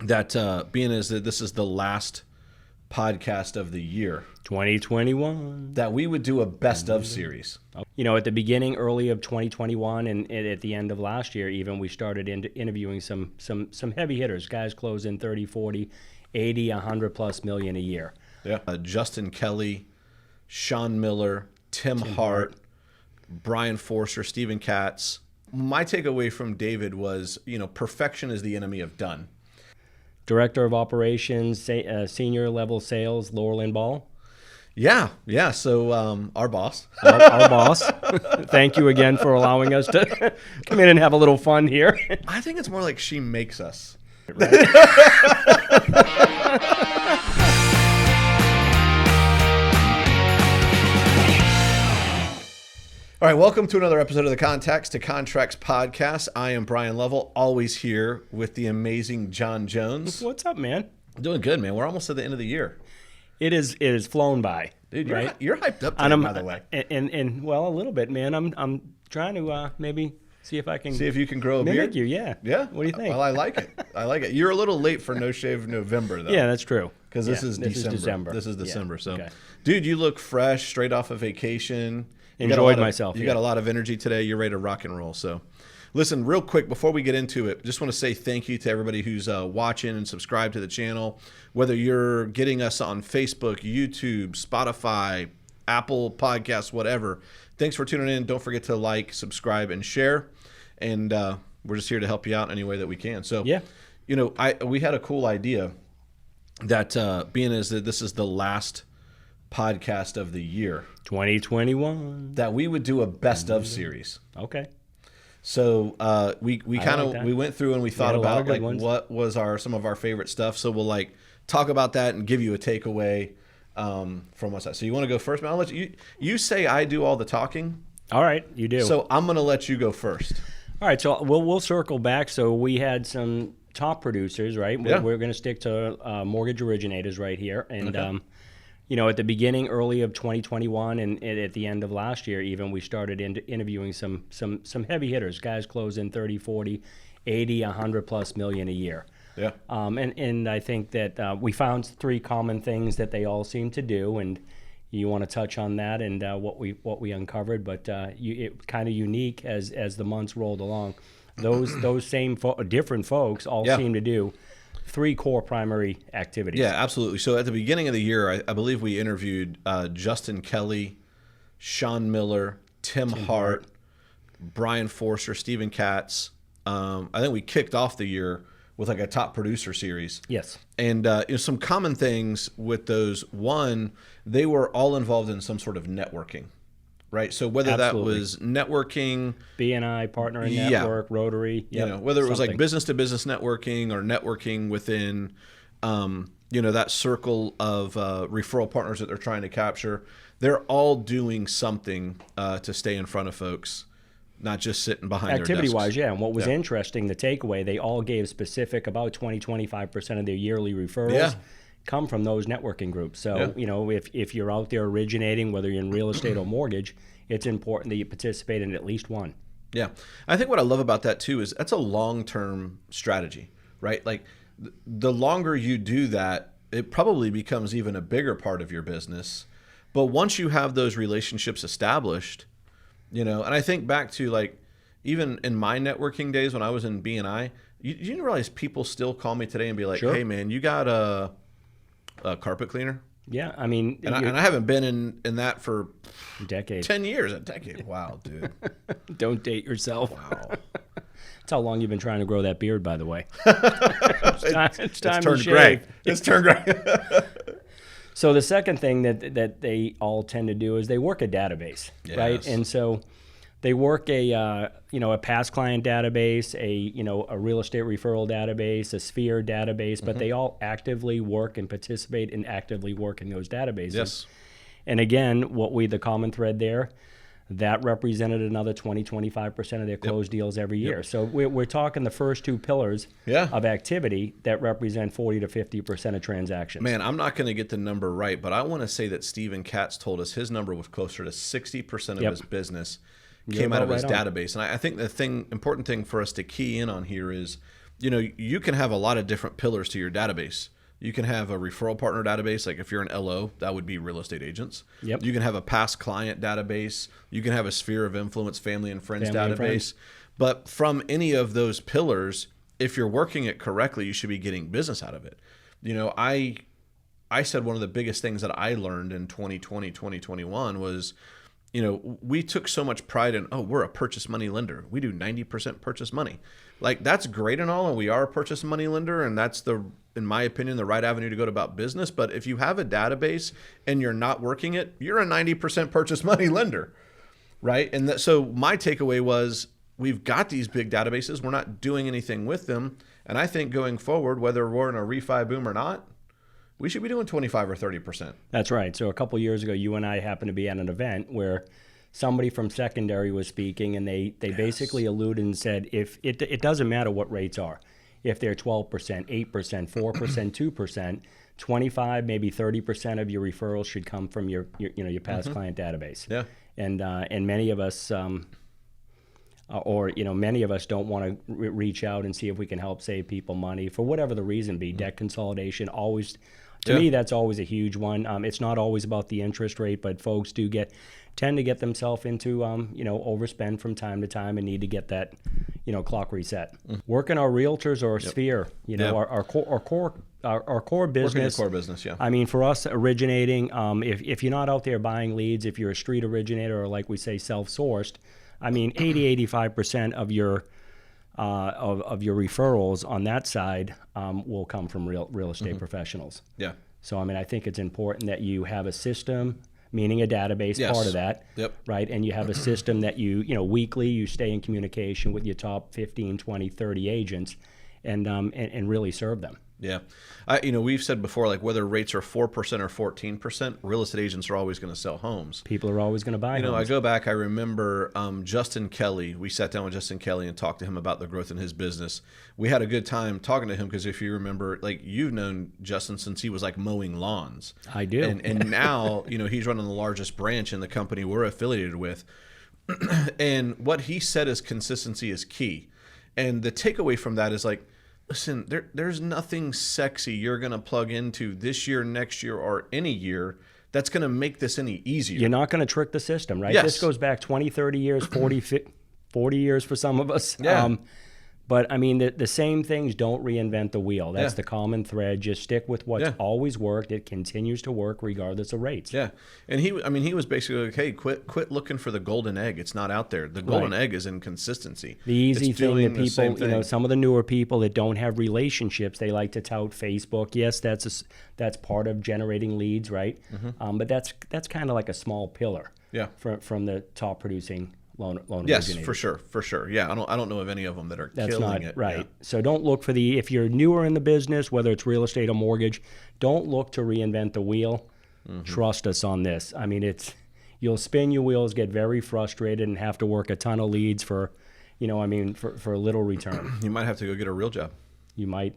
that being is that this is the last podcast of the year, 2021, that we would do a best of series. At the beginning, early of 2021, and at the end of last year, even we started interviewing some heavy hitters, guys closing 30, 40, 80, 100 plus million a year. Yeah. Justin Kelly, Sean Miller, Tim Hart, Bryan, Forrester, Stephen Katz. My takeaway from David was, perfection is the enemy of done. Director of Operations, Senior Level Sales, Laurel Ball. Yeah. So our boss. Our boss. Thank you again for allowing us to come in and have a little fun here. I think it's more like she makes us. Right? All right, welcome to another episode of the Contacts to Contracts podcast. I am Bryan Lovell, always here with the amazing John Jones. What's up, man? Doing good, man. We're almost at the end of the year. It is flown by. Dude, right? You're hyped up today, by the way. And well, a little bit, man. I'm trying to maybe see if I can see if you can grow a mimic beard. You, yeah. Yeah. What do you think? Well, I like it. You're a little late for No Shave November, though. Yeah, that's true. Because this is December. This is December. So, okay. Dude, you look fresh, straight off of vacation. Enjoyed myself. You got a lot of energy today. You're ready to rock and roll. So, listen, real quick before we get into it, just want to say thank you to everybody who's watching and subscribed to the channel. Whether you're getting us on Facebook, YouTube, Spotify, Apple Podcasts, whatever. Thanks for tuning in. Don't forget to like, subscribe, and share. And we're just here to help you out any way that we can. So, yeah, we had a cool idea that being is that this is the last podcast of the year, 2021, that we would do a best of series. Okay. So we went through and we thought about like what was some of our favorite stuff. So we'll talk about that and give you a takeaway from us. So you want to go first, man? I'll let you say I do all the talking. All right, you do. So I'm going to let you go first. All right, so we'll circle back. So we had some top producers, right? Yeah. We're going to stick to mortgage originators right here, and okay. At the beginning, early of 2021, and at the end of last year, even we started interviewing some heavy hitters, guys closing 30, 40, 80, 100 plus million a year. Yeah. And I think that we found three common things that they all seem to do, and you want to touch on that and what we uncovered, but it kind of unique as the months rolled along. Those same different folks all seem to do three core primary activities. Yeah, absolutely. So at the beginning of the year, I believe we interviewed Justin Kelly, Sean Miller, Tim Hart, Bryan, Forrester, Stephen Katz. I think we kicked off the year with a top producer series. Yes. And some common things with those. One, they were all involved in some sort of networking. Right, so whether Absolutely. that was networking, BNI, Partner in Network, Rotary, whether it was like business-to-business networking or networking within, that circle of referral partners that they're trying to capture, they're all doing something to stay in front of folks, not just sitting behind their desks. Activity-wise, yeah. And what was interesting, the takeaway, they all gave specific about 20-25% of their yearly referrals. Come from those networking groups. So, if you're out there originating, whether you're in real estate or mortgage, it's important that you participate in at least one. Yeah. I think what I love about that too is that's a long-term strategy, right? Like the longer you do that, it probably becomes even a bigger part of your business. But once you have those relationships established, and I think back to even in my networking days when I was in BNI, you didn't realize people still call me today and be like, hey man, you got a carpet cleaner? Yeah, I mean... And I haven't been in that for decades. 10 years. A decade. Wow, dude. Don't date yourself. Wow. That's how long you've been trying to grow that beard, by the way. It's time to shave. Gray. It's turned gray. So the second thing that they all tend to do is they work a database, right? And so they work a past client database, a real estate referral database, a Sphere database, but they all actively work and participate and actively work in those databases. Yes. And again, the common thread there, that represented another 20-25% of their closed deals every year. So we're talking the first two pillars of activity that represent 40-50% of transactions. Man, I'm not going to get the number right, but I want to say that Stephen Katz told us his number was closer to 60% of his business came out of his database. And I think the important thing for us to key in on here is you can have a lot of different pillars to your database. You can have a referral partner database. Like if you're an LO, that would be real estate agents. Yep. You can have a past client database. You can have a sphere of influence, family and friends Family database. and friends. But from any of those pillars, if you're working it correctly, you should be getting business out of it. I said one of the biggest things that I learned in 2020, 2021 was, we took so much pride in, we're a purchase money lender. We do 90% purchase money. Like, that's great and all, and we are a purchase money lender, and that's in my opinion, the right avenue to go about business. But if you have a database and you're not working it, you're a 90% purchase money lender, right? And so my takeaway was, we've got these big databases. We're not doing anything with them. And I think going forward, whether we're in a refi boom or not, we should be doing 25 or 30%. That's right. So a couple of years ago, you and I happened to be at an event where somebody from secondary was speaking, and they basically alluded and said, if it doesn't matter what rates are, if they're 12%, 8%, 4%, 2%, 25, maybe 30% of your referrals should come from your past client database. Yeah. And many of us, many of us don't want to reach out and see if we can help save people money for whatever the reason be. Debt consolidation always, to me, that's always a huge one. It's not always about the interest rate, but folks tend to get themselves into overspend from time to time and need to get that clock reset. Working our realtors or sphere, our core business. Working the core business, yeah. I mean, for us originating, if you're not out there buying leads, if you're a street originator or like we say self-sourced, I mean, 80-85% of your referrals on that side will come from real estate professionals. Yeah. So I mean, I think it's important that you have a system, meaning a database, part of that, right? And you have a system that weekly you stay in communication with your top 15, 20, 30 agents, and really serve them. Yeah. We've said before, like whether rates are 4% or 14%, real estate agents are always going to sell homes. People are always going to buy homes. I go back, I remember Justin Kelly. We sat down with Justin Kelly and talked to him about the growth in his business. We had a good time talking to him because if you remember, like you've known Justin since he was like mowing lawns. I do. And now, he's running the largest branch in the company we're affiliated with. And what he said is consistency is key. And the takeaway from that is like, listen, there's nothing sexy you're going to plug into this year, next year, or any year that's going to make this any easier. You're not going to trick the system, right? Yes. This goes back 20, 30 years, 40 years for some of us. Yeah. But, I mean, the same things don't reinvent the wheel. That's the common thread. Just stick with what's always worked. It continues to work regardless of rates. Yeah. And he was basically like, hey, quit looking for the golden egg. It's not out there. The golden egg is in consistency. The easy thing that people, some of the newer people that don't have relationships, they like to tout Facebook. Yes, that's part of generating leads, right? Mm-hmm. But that's kind of like a small pillar from the top producing loan yes, originators. for sure. Yeah, I don't know of any of them that are killing it. Right. Yeah. So don't look for if you're newer in the business, whether it's real estate or mortgage, don't look to reinvent the wheel. Mm-hmm. Trust us on this. I mean, you'll spin your wheels, get very frustrated, and have to work a ton of leads for a little return. You might have to go get a real job. You might.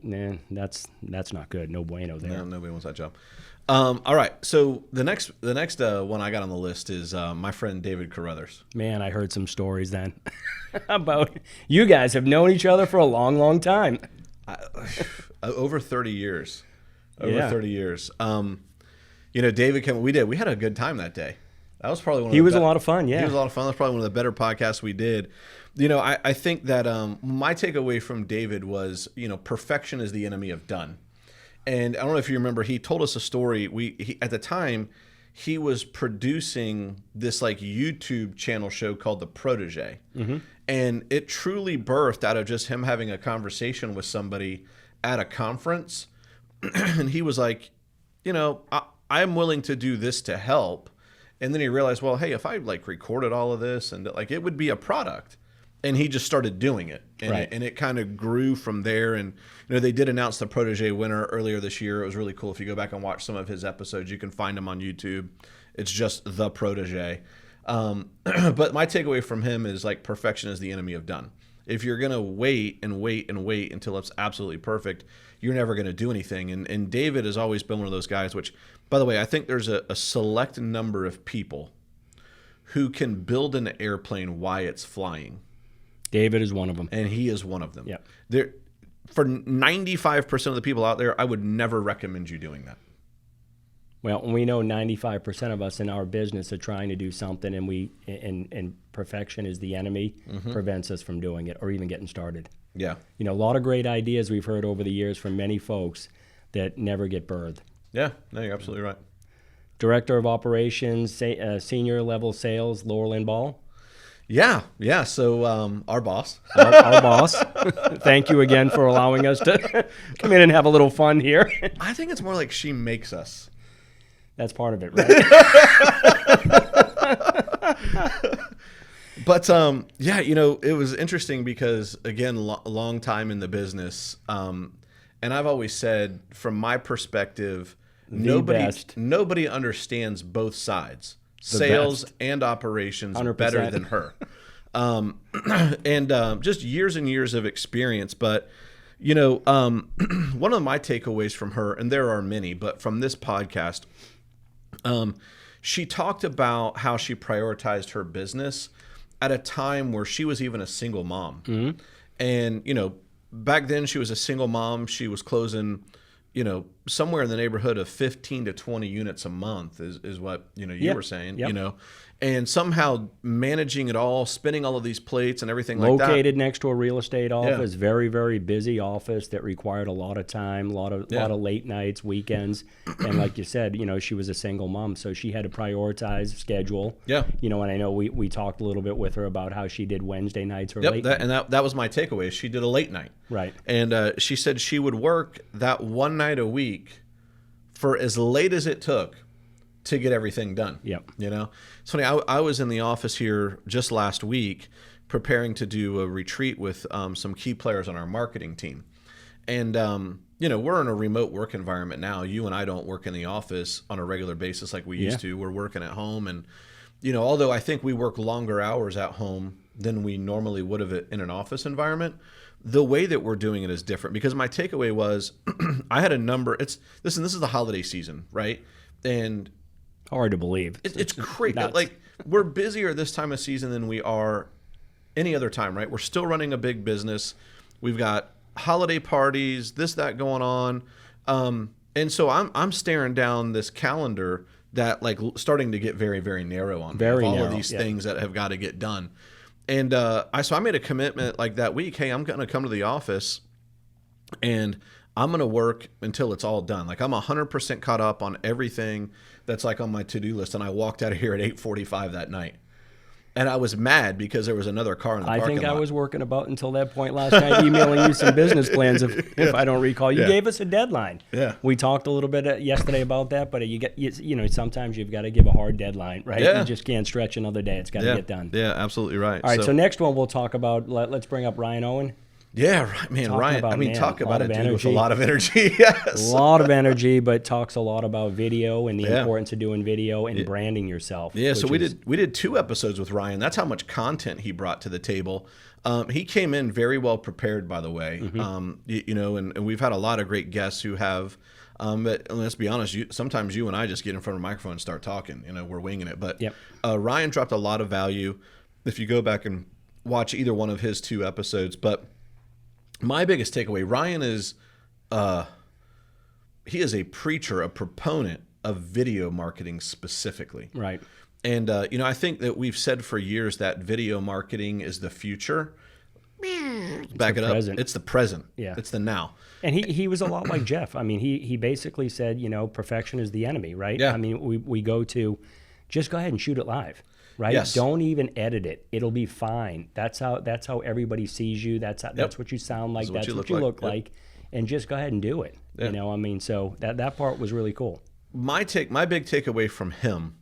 That's not good. No bueno there. No, nobody wants that job. All right. So the next one I got on the list is my friend David Carothers. Man, I heard some stories then about you guys have known each other for a long, long time. Over 30 years. Over 30 years. David came. We had a good time that day. That was probably one of He was a lot of fun. Yeah. He was a lot of fun. That's probably one of the better podcasts we did. I think that my takeaway from David was, perfection is the enemy of done. And I don't know if you remember, he told us a story. At the time, he was producing this like YouTube channel show called The Protégé. Mm-hmm. And it truly birthed out of just him having a conversation with somebody at a conference. And he was like, I am willing to do this to help. And then he realized, well, hey, if I like recorded all of this and like it would be a product. And he just started doing it. And it kind of grew from there. And, they did announce the Protégé winner earlier this year. It was really cool. If you go back and watch some of his episodes, you can find him on YouTube. It's just The Protégé. But my takeaway from him is like perfection is the enemy of done. If you're going to wait and wait and wait until it's absolutely perfect, you're never going to do anything. And David has always been one of those guys, which, by the way, I think there's a select number of people who can build an airplane while it's flying. David is one of them. And he is one of them. Yep. for 95% of the people out there, I would never recommend you doing that. Well, we know 95% of us in our business are trying to do something, and perfection is the enemy, prevents us from doing it or even getting started. Yeah. A lot of great ideas we've heard over the years from many folks that never get birthed. Yeah, no, you're absolutely right. Director of Operations, Senior Level Sales, Laurel Ball. Yeah. So our boss. Our boss. Thank you again for allowing us to come in and have a little fun here. I think it's more like she makes us. That's part of it, right? But yeah, it was interesting because, again, long time in the business, and I've always said, from my perspective, nobody understands both sides, sales and operations, 100%. better than her. And just years and years of experience. But one of my takeaways from her, and there are many, but from this podcast, she talked about how she prioritized her business at a time where she was even a single mom. Mm-hmm. And, back then she was a single mom. She was closing, somewhere in the neighborhood of 15 to 20 units a month is what, you were saying, and somehow managing it all, spinning all of these plates and everything like that. Located next to a real estate office, very, very busy office that required a lot of time, a lot of late nights, weekends. And like you said, she was a single mom, so she had to prioritize schedule. Yeah. And I know we talked a little bit with her about how she did Wednesday nights or late nights. And that was my takeaway. She did a late night. Right. And she said she would work that one night a week for as late as it took to get everything done. Yep. It's funny. I was in the office here just last week preparing to do a retreat with some key players on our marketing team. And, we're in a remote work environment now. You and I don't work in the office on a regular basis like we used to. We're working at home. And, although I think we work longer hours at home than we normally would have in an office environment, the way that we're doing it is different. Because my takeaway was I had a number. This is the holiday season, right? And hard to believe. It's crazy. Like, we're busier this time of season than we are any other time, right? We're still running a big business. We've got holiday parties, this, that going on. And so I'm staring down this calendar that starting to get very, very narrow on all of these things that have got to get done. And so I made a commitment that week, hey, I'm going to come to the office and I'm going to work until it's all done. I'm 100% caught up on everything that's on my to-do list. And I walked out of here at 8:45 that night. And I was mad because there was another car in the parking lot. I think I was working about until that point last night, emailing you some business plans, if I don't recall. You gave us a deadline. Yeah. We talked a little bit yesterday about that, but sometimes you've got to give a hard deadline, right? Yeah. You just can't stretch another day. It's got to get done. Yeah, absolutely right. All right, so next one we'll talk about, let's bring up Ryan Owen. Yeah, man, Ryan. Talk about a dude with a lot of energy. Yes. A lot of energy, but talks a lot about video and the importance of doing video and branding yourself. Yeah, so we did 2 episodes with Ryan. That's how much content he brought to the table. He came in very well prepared, by the way. Mm-hmm. And we've had a lot of great guests who have. But let's be honest, sometimes you and I just get in front of a microphone and start talking. We're winging it. But Ryan dropped a lot of value. If you go back and watch either one of his 2 episodes, but my biggest takeaway, Ryan is, he is a preacher, a proponent of video marketing specifically. Right. And, I think that we've said for years that video marketing is the future. Back it up. Present. It's the present. Yeah. It's the now. And he was a lot like Jeff. I mean, he basically said, perfection is the enemy, right? Yeah. I mean, we go to, just go ahead and shoot it live. Right? Yes. Don't even edit it. It'll be fine. That's how everybody sees you. That's what you sound like. That's what you look like. And just go ahead and do it. Yep. So that part was really cool. My big takeaway from him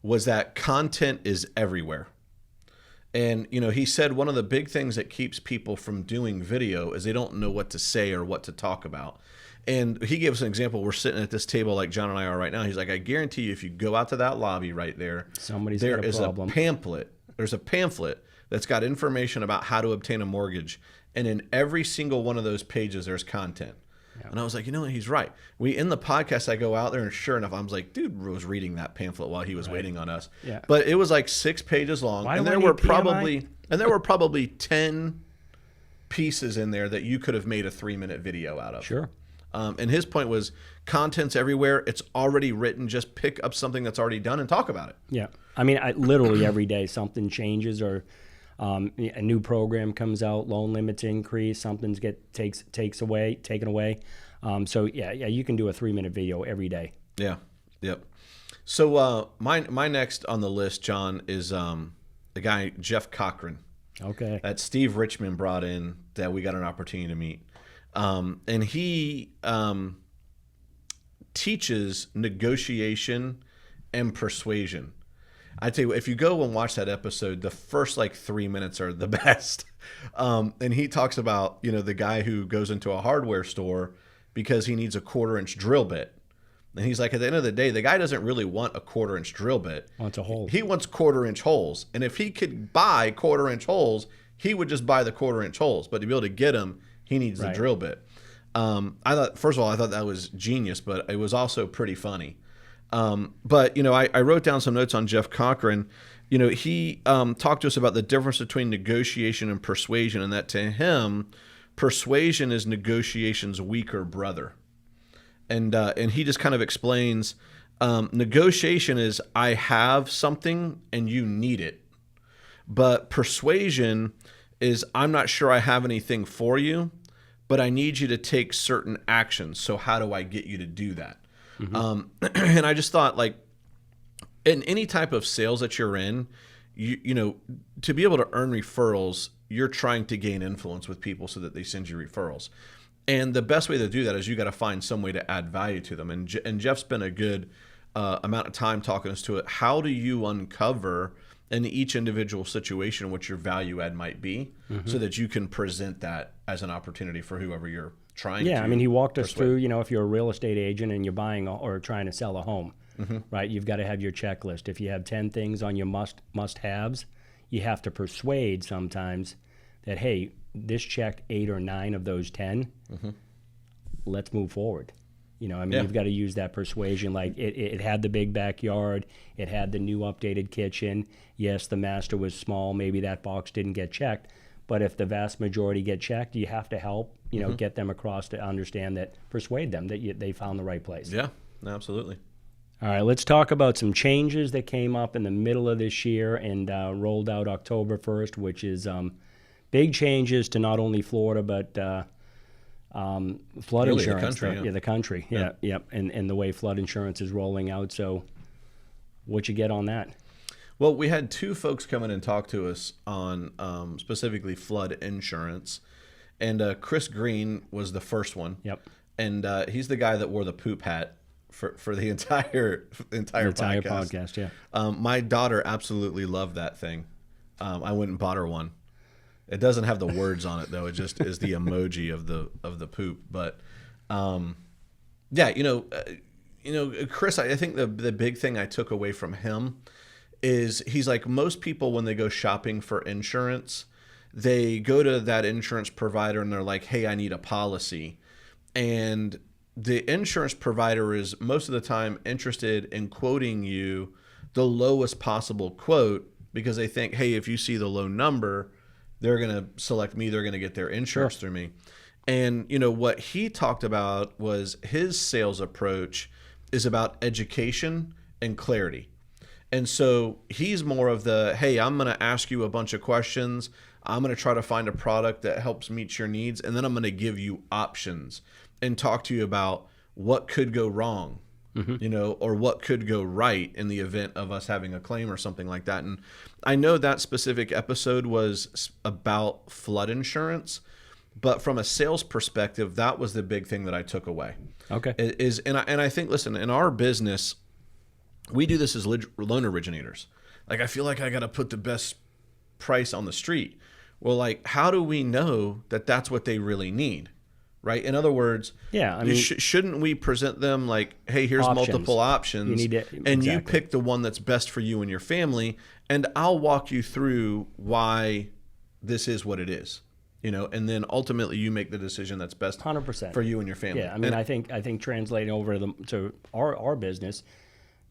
was that content is everywhere. And, he said one of the big things that keeps people from doing video is they don't know what to say or what to talk about. And he gave us an example. We're sitting at this table like John and I are right now. He's like, I guarantee you if you go out to that lobby right there, there is a pamphlet. There's a pamphlet that's got information about how to obtain a mortgage. And in every single one of those pages, there's content. Yeah. And I was like, he's right. In the podcast, I go out there and sure enough, I was like, dude was reading that pamphlet while he was waiting on us. Yeah. But it was 6 pages long. And there were probably 10 pieces in there that you could have made a 3-minute video out of. Sure. And his point was content's everywhere. It's already written. Just pick up something that's already done and talk about it. Yeah. I mean, literally every day something changes, or a new program comes out, loan limits increase, something's taken away. So you can do a 3-minute video every day. Yeah. Yep. So my next on the list, John, is the guy Jeff Cochran. Okay. That Steve Richmond brought in that we got an opportunity to meet. And he teaches negotiation and persuasion. I tell you, if you go and watch that episode, the first 3 minutes are the best. And he talks about, the guy who goes into a hardware store because he needs a 1/4-inch drill bit. And he's like, at the end of the day, the guy doesn't really want a 1/4-inch drill bit. Wants a hole. He wants 1/4-inch holes. And if he could buy 1/4-inch holes, he would just buy the 1/4-inch holes. But to be able to get them, he needs the drill bit. I thought that was genius, but it was also pretty funny. But I wrote down some notes on Jeff Cochran. He talked to us about the difference between negotiation and persuasion, and that to him, persuasion is negotiation's weaker brother. And he just kind of explains, negotiation is I have something and you need it. But persuasion is I'm not sure I have anything for you, but I need you to take certain actions. So how do I get you to do that? Mm-hmm. And I just thought, in any type of sales that you're in, you to be able to earn referrals, you're trying to gain influence with people so that they send you referrals. And the best way to do that is you got to find some way to add value to them. And Jeff spent a good amount of time talking us to it. How do you uncover in each individual situation what your value add might be, so that you can present that as an opportunity for whoever you're trying to. Yeah, I mean, he walked us through, if you're a real estate agent and you're buying or trying to sell a home, right? You've got to have your checklist. If you have 10 things on your must-haves, you have to persuade sometimes that, hey, this checked 8 or 9 of those 10. Let's move forward. You've got to use that persuasion. It had the big backyard. It had the new updated kitchen. Yes, the master was small. Maybe that box didn't get checked. But if the vast majority get checked, you have to help, get them across to understand that, persuade them that they found the right place. Yeah, absolutely. All right, let's talk about some changes that came up in the middle of this year and rolled out October 1st, which is big changes to not only Florida, but flood really insurance. The country, the country. Yeah. And the way flood insurance is rolling out. So what you get on that? Well, we had 2 folks come in and talk to us on specifically flood insurance. And Chris Green was the first one. Yep. And he's the guy that wore the poop hat for the entire podcast. Yeah. My daughter absolutely loved that thing. I went and bought her one. It doesn't have the words on it though. It just is the emoji of the poop. But Chris, I think the big thing I took away from him is he's like, most people when they go shopping for insurance, they go to that insurance provider and they're like, hey, I need a policy. And the insurance provider is most of the time interested in quoting you the lowest possible quote because they think, hey, if you see the low number, they're going to select me. They're going to get their insurance through me. And, what he talked about was his sales approach is about education and clarity. And so he's more of the, hey, I'm going to ask you a bunch of questions. I'm going to try to find a product that helps meet your needs. And then I'm going to give you options and talk to you about what could go wrong, or what could go right in the event of us having a claim or something like that. And I know that specific episode was about flood insurance, but from a sales perspective, that was the big thing that I took away. Okay. And I think, listen, in our business, we do this as loan originators. I feel like I got to put the best price on the street. Well, how do we know that that's what they really need? Right. In other words, shouldn't we present them hey, here's multiple options, and you pick the one that's best for you and your family, and I'll walk you through why this is what it is, and then ultimately you make the decision that's best 100% for you and your family. Yeah, I mean, I think translating over to our business,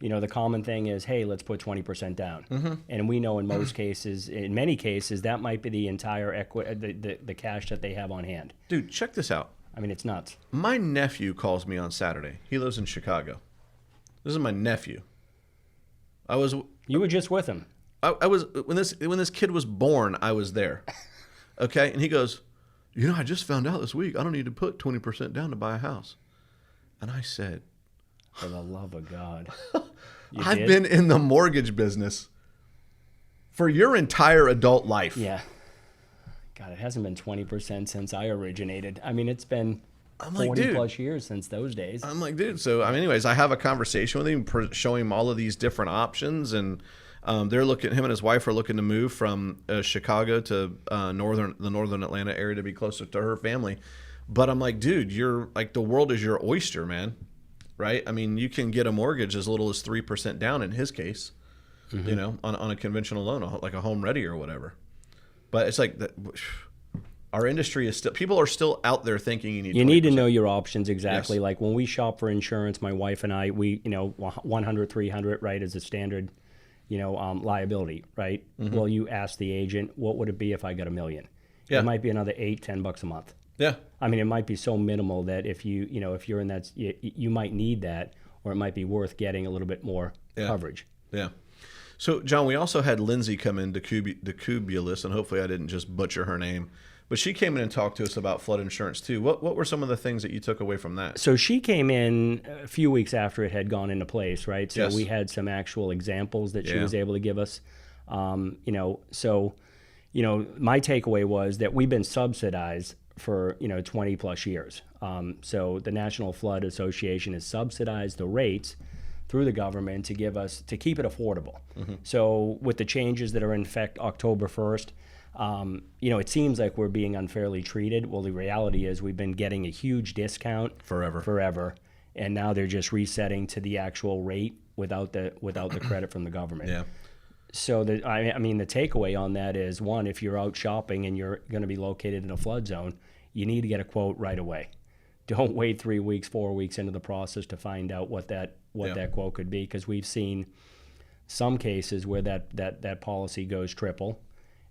the common thing is, hey, let's put 20% down. And we know in many cases, that might be the entire the cash that they have on hand. Dude, check this out. I mean, it's nuts. My nephew calls me on Saturday. He lives in Chicago. This is my nephew. You were just with him. I was when this kid was born. I was there. Okay, and he goes, I just found out this week I don't need to put 20% down to buy a house. And I said, for the love of God, I've been in the mortgage business for your entire adult life. Yeah. God, it hasn't been 20% since I originated. I mean, it's been 40 plus years since those days. I'm like, dude. So, anyways, I have a conversation with him, showing him all of these different options, and him and his wife are looking to move from Chicago to the northern Atlanta area to be closer to her family. But I'm like, dude, you're like, the world is your oyster, man. Right? I mean, you can get a mortgage as little as 3% down in his case, on a conventional loan, like a home ready or whatever. But it's like our industry is still, people are still out there thinking you need to know your options exactly. Yes. Like when we shop for insurance, my wife and I, 100, 300, right, is a standard, liability, right? Well, you ask the agent, what would it be if I got $1 million? Yeah. It might be another $8-10 a month. Yeah. I mean, it might be so minimal that if if you're in that, you might need that, or it might be worth getting a little bit more coverage. Yeah. So, John, we also had Lindsay come in, Decubulus, and hopefully I didn't just butcher her name, but she came in and talked to us about flood insurance too. What were some of the things that you took away from that? So she came in a few weeks after it had gone into place, right? So yes. we had some actual examples that she was able to give us. My takeaway was that we've been subsidized for 20 plus years. So the National Flood Association has subsidized the rates through the government to keep it affordable. So with the changes that are in effect October 1st, it seems like we're being unfairly treated. Well, the reality is we've been getting a huge discount forever, and now they're just resetting to the actual rate without the credit from the government. Yeah. So the takeaway on that is, one, if you're out shopping and you're going to be located in a flood zone, you need to get a quote right away. Don't wait 3 weeks, 4 weeks into the process to find out what that quote could be, because we've seen some cases where that policy goes triple,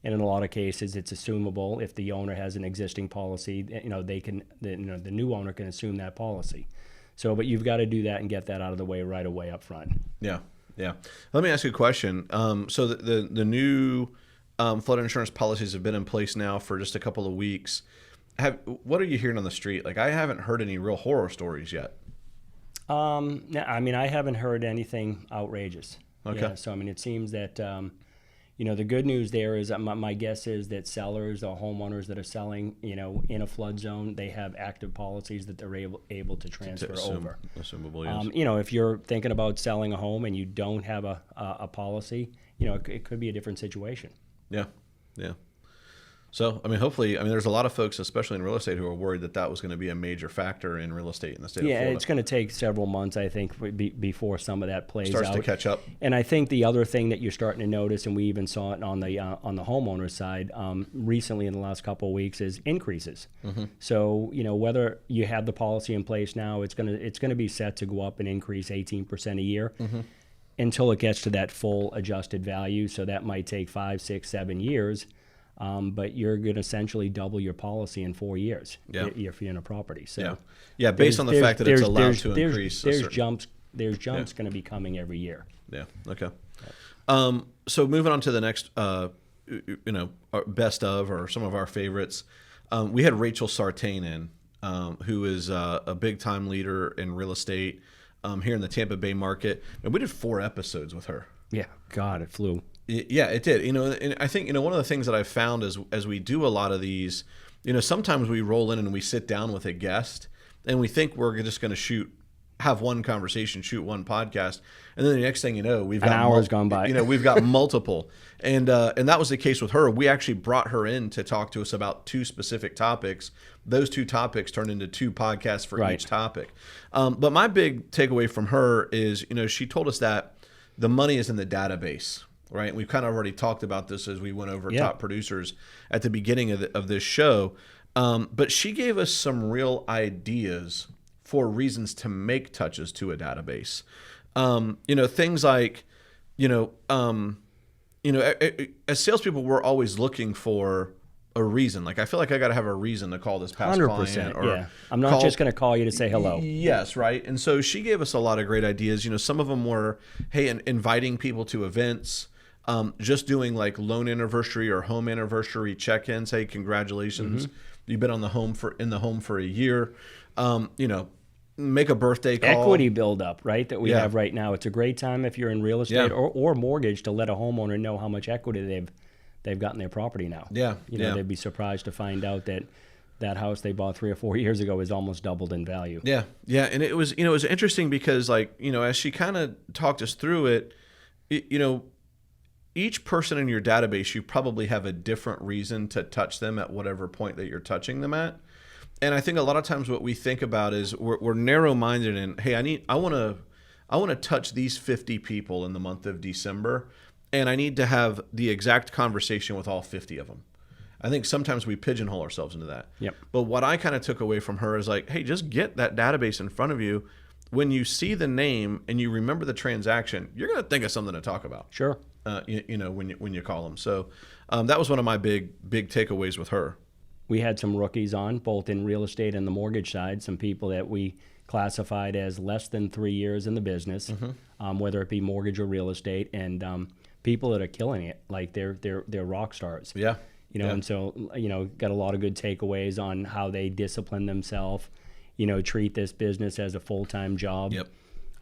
and in a lot of cases it's assumable if the owner has an existing policy. The new owner can assume that policy. So, but you've got to do that and get that out of the way right away up front. Yeah. Yeah. Let me ask you a question. So the new flood insurance policies have been in place now for just a couple of weeks. What are you hearing on the street? Like, I haven't heard any real horror stories yet. I haven't heard anything outrageous. Okay. Yeah, so, it seems that, the good news there is that my guess is that sellers or homeowners that are selling, in a flood zone, they have active policies that they're able to transfer over. Assumable, yes. If you're thinking about selling a home and you don't have a policy, it could be a different situation. Yeah. Yeah. So, hopefully, there's a lot of folks, especially in real estate, who are worried that was going to be a major factor in real estate in the state of Florida. Yeah, it's going to take several months, I think, before some of that plays starts out. to catch up. And I think the other thing that you're starting to notice, and we even saw it on the homeowner side recently in the last couple of weeks, is increases. So, whether you have the policy in place now, it's going to be set to go up and increase 18% a year until it gets to that full adjusted value. So that might take 5, 6, 7 years. But you're going to essentially double your policy in 4 years if you're in a property. So based on the fact that it's allowed to increase. There's jumps going to be coming every year. Yeah. Okay. So moving on to the next, our best of, or some of our favorites. We had Rachel Sartain in, who is a big time leader in real estate here in the Tampa Bay market, and we did 4 episodes with her. Yeah. God, it flew. Yeah, it did. And I think, one of the things that I've found is as we do a lot of these, sometimes we roll in and we sit down with a guest and we think we're just going to have one conversation, shoot one podcast. And then the next thing you know, we've got an hour's gone by. We've got multiple. And that was the case with her. We actually brought her in to talk to us about 2 specific topics. Those 2 topics turned into 2 podcasts for each topic. But my big takeaway from her is, she told us that the money is in the database. Right, we've kind of already talked about this as we went over top producers at the beginning of this show, but she gave us some real ideas for reasons to make touches to a database. Things like, as salespeople, we're always looking for a reason. Like, I feel like I got to have a reason to call this past 100%, client. Or yeah. I'm not just going to call you to say hello. Yes, right. And so she gave us a lot of great ideas. Some of them were, hey, inviting people to events, just doing like loan anniversary or home anniversary check-ins. Hey, congratulations, you've been in the home for a year. Make a birthday call. Equity buildup, right, that we have right now. It's a great time if you're in real estate or mortgage to let a homeowner know how much equity they've got in their property now. They'd be surprised to find out that house they bought 3 or 4 years ago is almost doubled in value. Yeah, and it was interesting because as she kind of talked us through it, each person in your database, you probably have a different reason to touch them at whatever point that you're touching them at. And I think a lot of times what we think about is we're narrow-minded and, hey, I want to touch these 50 people in the month of December, and I need to have the exact conversation with all 50 of them. I think sometimes we pigeonhole ourselves into that. Yep. But what I kind of took away from her is like, hey, just get that database in front of you. When you see the name and you remember the transaction, you're going to think of something to talk about. Sure. When you call them. So that was one of my big takeaways with her. We had some rookies on, both in real estate and the mortgage side, some people that we classified as less than 3 years in the business, whether it be mortgage or real estate, and people that are killing it, like they're rock stars. Yeah. And so, got a lot of good takeaways on how they discipline themselves, treat this business as a full-time job. Yep.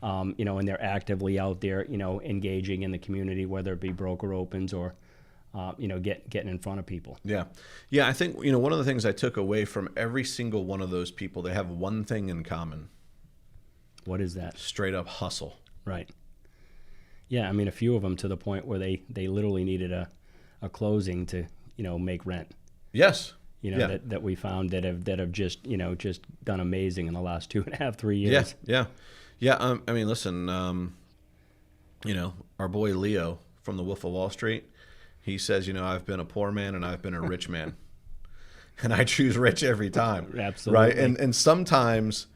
And they're actively out there, engaging in the community, whether it be broker opens or getting in front of people. Yeah. I think, one of the things I took away from every single one of those people, they have one thing in common. What is that? Straight up hustle. Right. Yeah. I mean, a few of them to the point where they literally needed a closing to, make rent. Yes. That we found that have just done amazing in the last 2.5, 3 years. Yeah. I mean, listen, our boy Leo from the Wolf of Wall Street, he says, I've been a poor man and I've been a rich man. And I choose rich every time. Absolutely. Right. And sometimes,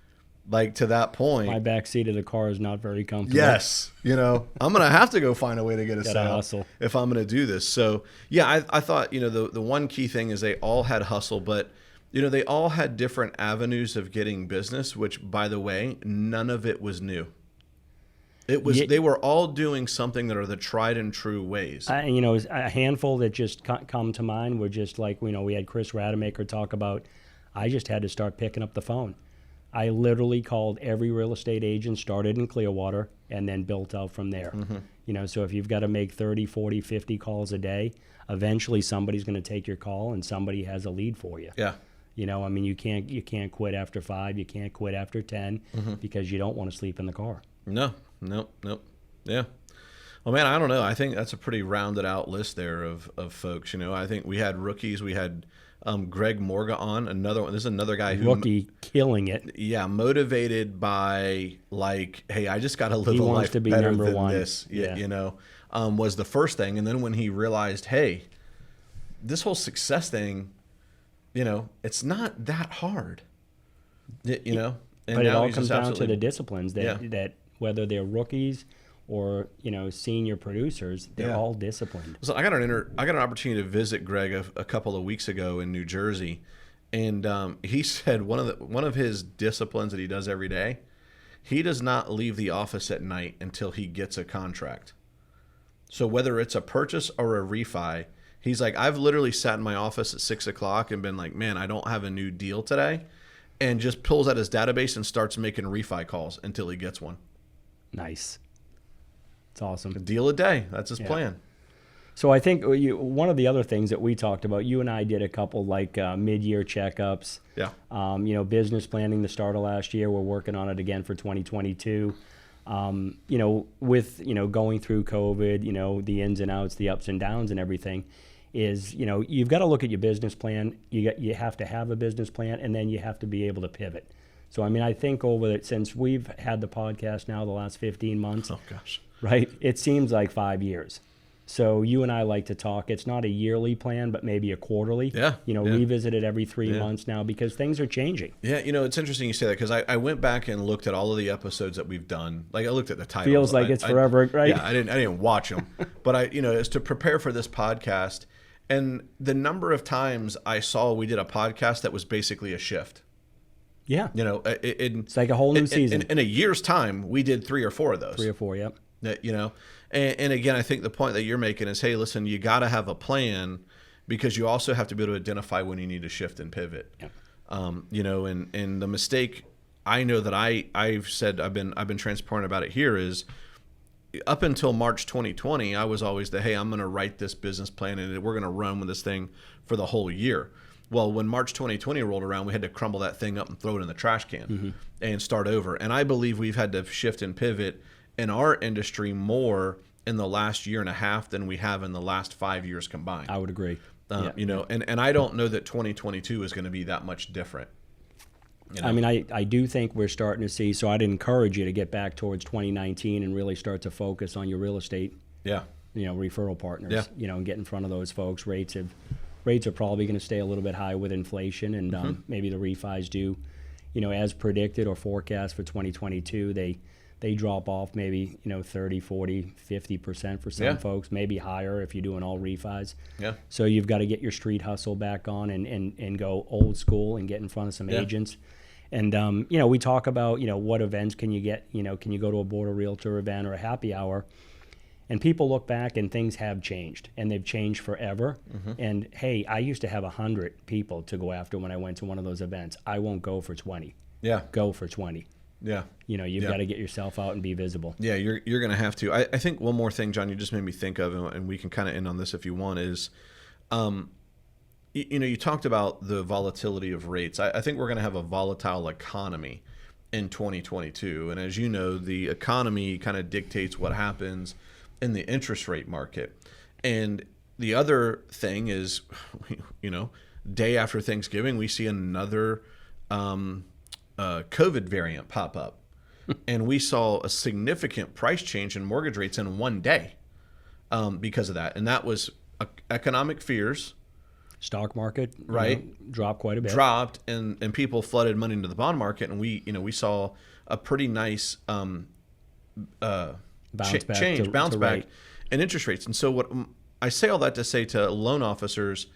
like, to that point, my back seat of the car is not very comfortable. Yes. I'm going to have to go find a way to get a sale hustle if I'm going to do this. So, I thought, the one key thing is they all had hustle, but, they all had different avenues of getting business, which, by the way, none of it was new. It was they were all doing something that are the tried and true ways. A handful that just come to mind were just like, we had Chris Rademacher talk about, I just had to start picking up the phone. I literally called every real estate agent, started in Clearwater, and then built out from there. So if you've got to make 30, 40, 50 calls a day, eventually somebody's going to take your call and somebody has a lead for you. Yeah. You can't quit after 5, you can't quit after 10 because you don't want to sleep in the car. No. Yeah. Well, man, I don't know. I think that's a pretty rounded out list there of folks. I think we had rookies. We had Greg Morga on, another one. This is another guy who rookie killing it. Yeah, motivated by like, hey, I just got to live a life to be better number than one. This. Was the first thing, and then when he realized, hey, this whole success thing, it's not that hard. And but it all comes down to the disciplines that whether they're rookies or senior producers, they're all disciplined. So I got an opportunity to visit Greg a couple of weeks ago in New Jersey, and he said one of his disciplines that he does every day, he does not leave the office at night until he gets a contract. So whether it's a purchase or a refi, he's like, I've literally sat in my office at 6 o'clock and been like, man, I don't have a new deal today, and just pulls out his database and starts making refi calls until he gets one. Nice. It's awesome. A deal a day. That's his plan. So I think one of the other things that we talked about, you and I did a couple like mid-year checkups. Yeah. Business planning the start of last year. We're working on it again for 2022. With going through COVID, the ins and outs, the ups and downs and everything, is you've got to look at your business plan. You have to have a business plan, and then you have to be able to pivot. So, I think since we've had the podcast now the last 15 months, oh gosh, right, it seems like 5 years. So you and I like to talk. It's not a yearly plan, but maybe a quarterly. Yeah. Revisit it every 3 months now because things are changing. Yeah, it's interesting you say that because I went back and looked at all of the episodes that we've done. Like I looked at the titles. Feels like it's forever, right? Yeah, I didn't watch them, but as to prepare for this podcast, and the number of times I saw we did a podcast that was basically a shift. Yeah. It's like a whole new season. In a year's time, we did 3 or 4 of those. 3 or 4, yep. And again, I think the point that you're making is, hey, listen, you got to have a plan because you also have to be able to identify when you need to shift and pivot. Yep. And the mistake I know that I've said I've been transparent about it here is up until March 2020, I was always hey, I'm going to write this business plan and we're going to run with this thing for the whole year. Well, when March 2020 rolled around, we had to crumble that thing up and throw it in the trash can and start over. And I believe we've had to shift and pivot in our industry more in the last year and a half than we have in the last 5 years combined. I would agree. And I don't know that 2022 is going to be that much different. I mean, I do think we're starting to see, so I'd encourage you to get back towards 2019 and really start to focus on your real estate, referral partners, and get in front of those folks. Rates are probably going to stay a little bit high with inflation, and maybe the refis do, as predicted or forecast for 2022, they drop off maybe 30, 40, 50% for some folks, maybe higher if you're doing all refis. Yeah. So you've got to get your street hustle back on and go old school and get in front of some agents. And we talk about what events can you get, can you go to a board of realtor event or a happy hour? And people look back and things have changed, and they've changed forever. And hey, I used to have 100 people to go after when I went to one of those events. I won't go for 20. Yeah. Go for 20. Yeah. You've got to get yourself out and be visible. Yeah, you're going to have to. I think one more thing, John, you just made me think of, and we can kind of end on this if you want, is, you talked about the volatility of rates. I think we're going to have a volatile economy in 2022. And as you know, the economy kind of dictates what happens in the interest rate market. And the other thing is, day after Thanksgiving, we see another COVID variant pop up. And we saw a significant price change in mortgage rates in one day because of that. And that was economic fears. Stock market, right? Dropped quite a bit. Dropped, and people flooded money into the bond market. And we saw a pretty nice bounce back in interest rates. And so what I say all that to say to loan officers,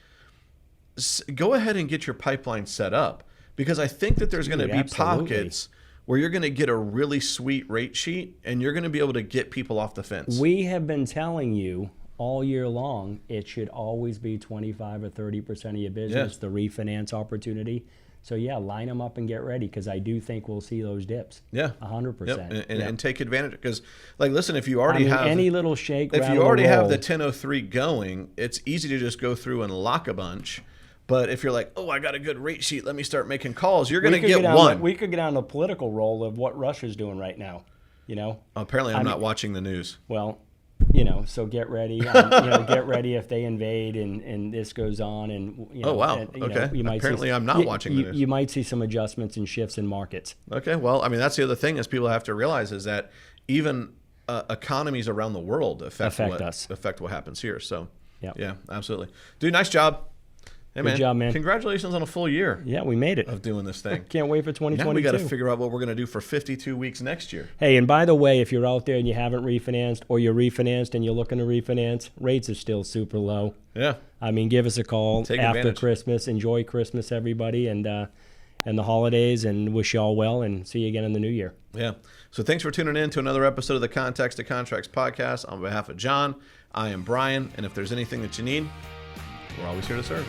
go ahead and get your pipeline set up, because I think that there's going to be pockets where you're going to get a really sweet rate sheet and you're going to be able to get people off the fence. We have been telling you all year long it should always be 25 or 30% of your business, the refinance opportunity. So line them up and get ready, because I do think we'll see those dips. 100%. And take advantage, because listen, if you already have any little shake, if you already have the 1003 going, it's easy to just go through and lock a bunch. But if you're like, oh, I got a good rate sheet, let me start making calls, you're going to get one. We could get on the political role of what Russia's doing right now. Apparently, I'm not watching the news. Well, so get ready. Get ready if they invade and this goes on. And oh wow, okay. Apparently, I'm not watching the news. You might see some adjustments and shifts in markets. Okay, well, I mean, that's the other thing is people have to realize is that even economies around the world affect what happens here. So yeah, absolutely, dude. Nice job. Hey, Good job, man. Congratulations on a full year. Yeah, we made it. Of doing this thing. Can't wait for 2022. Now we got to figure out what we're going to do for 52 weeks next year. Hey, and by the way, if you're out there and you haven't refinanced, or you're refinanced and you're looking to refinance, rates are still super low. Yeah. I mean, give us a call after Christmas. Enjoy Christmas, everybody, and the holidays, and wish you all well, and see you again in the new year. Yeah. So thanks for tuning in to another episode of the Context to Contracts podcast. On behalf of John, I am Bryan, and if there's anything that you need, we're always here to serve.